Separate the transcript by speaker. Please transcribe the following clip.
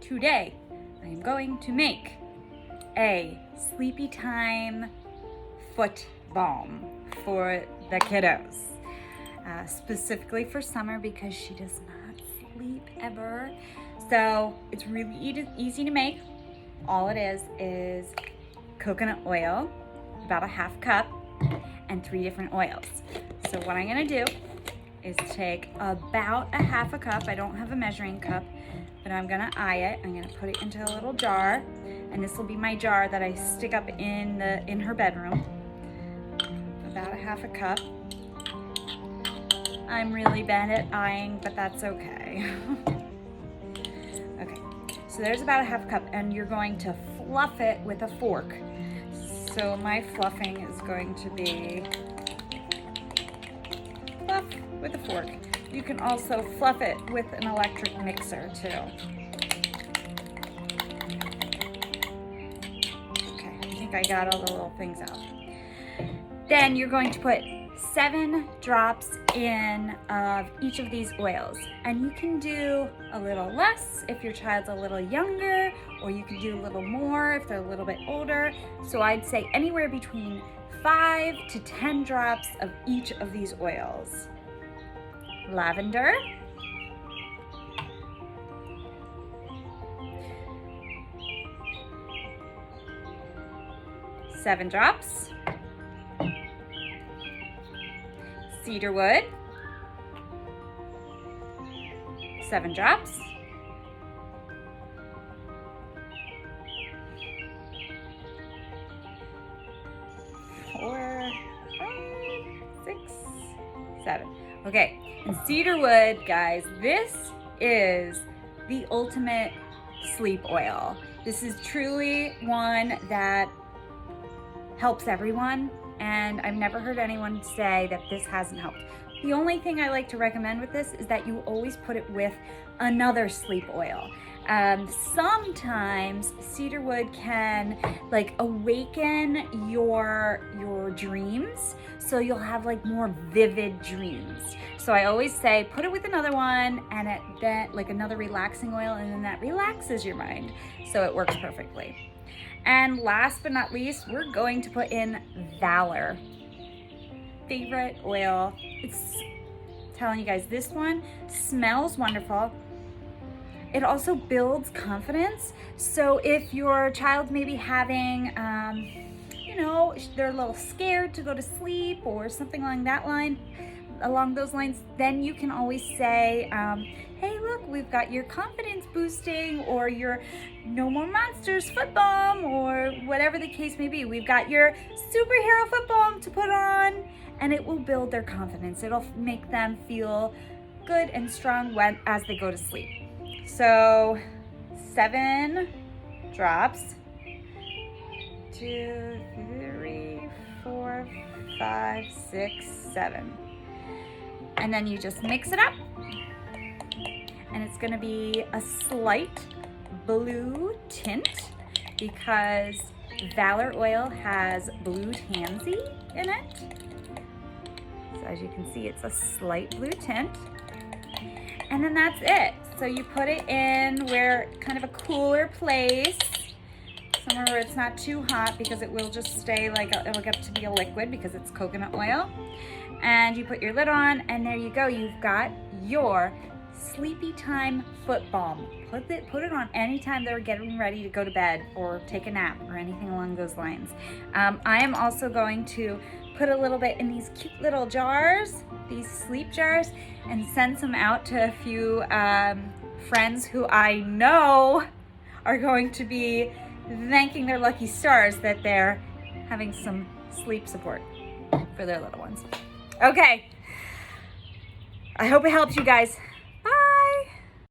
Speaker 1: today I am going to make a sleepy time foot balm for the kiddos. Specifically for summer because she does not sleep ever. So it's really easy to make. All it is coconut oil, about a half cup, and 3 different oils. So what I'm gonna do is take about a half a cup. I don't have a measuring cup, but I'm gonna eye it. I'm gonna put it into a little jar, and this will be my jar that I stick up in her bedroom. About a half a cup. I'm really bad at eyeing, but that's okay. Okay, so there's about a half cup, and you're going to fluff it with a fork. So my fluffing is going to be fluff with a fork. You can also fluff it with an electric mixer too. Okay, I think I got all the little things out. Then you're going to put 7 drops in of each of these oils, and you can do a little less if your child's a little younger, or you can do a little more if they're a little bit older. So I'd say anywhere between 5 to 10 drops of each of these oils. Lavender, seven drops. Cedarwood, 7 drops. Four, 5, 6, 7. Okay, and cedarwood, guys, this is the ultimate sleep oil. This is truly one that helps everyone. And I've never heard anyone say that this hasn't helped. The only thing I like to recommend with this is that you always put it with another sleep oil. Sometimes cedarwood can like awaken your dreams, so you'll have like more vivid dreams. So I always say put it with another one, and then like another relaxing oil, and then that relaxes your mind. So it works perfectly. And last but not least, we're going to put in Valor. Favorite oil. It's telling you guys, this one smells wonderful. It also builds confidence. So if your child's maybe having, they're a little scared to go to sleep or something along those lines, then you can always say, hey, look, we've got your confidence boosting, or your No More Monsters foot balm, or whatever the case may be. We've got your superhero foot balm to put on, and it will build their confidence. It'll make them feel good and strong as they go to sleep. So 7 drops, 2, 3, 4, 5, 6, 7. And then you just mix it up. And it's gonna be a slight blue tint because Valor oil has blue tansy in it. So as you can see, it's a slight blue tint. And then that's it. So you put it in where kind of a cooler place, somewhere where it's not too hot, because it will just stay it'll get to be a liquid because it's coconut oil. And you put your lid on, and there you go. You've got your sleepy time foot balm. Put it on anytime they're getting ready to go to bed or take a nap or anything along those lines. I am also going to put a little bit in these cute little jars, these sleep jars, and send some out to a few friends who I know are going to be thanking their lucky stars that they're having some sleep support for their little ones. Okay, I hope it helps you guys.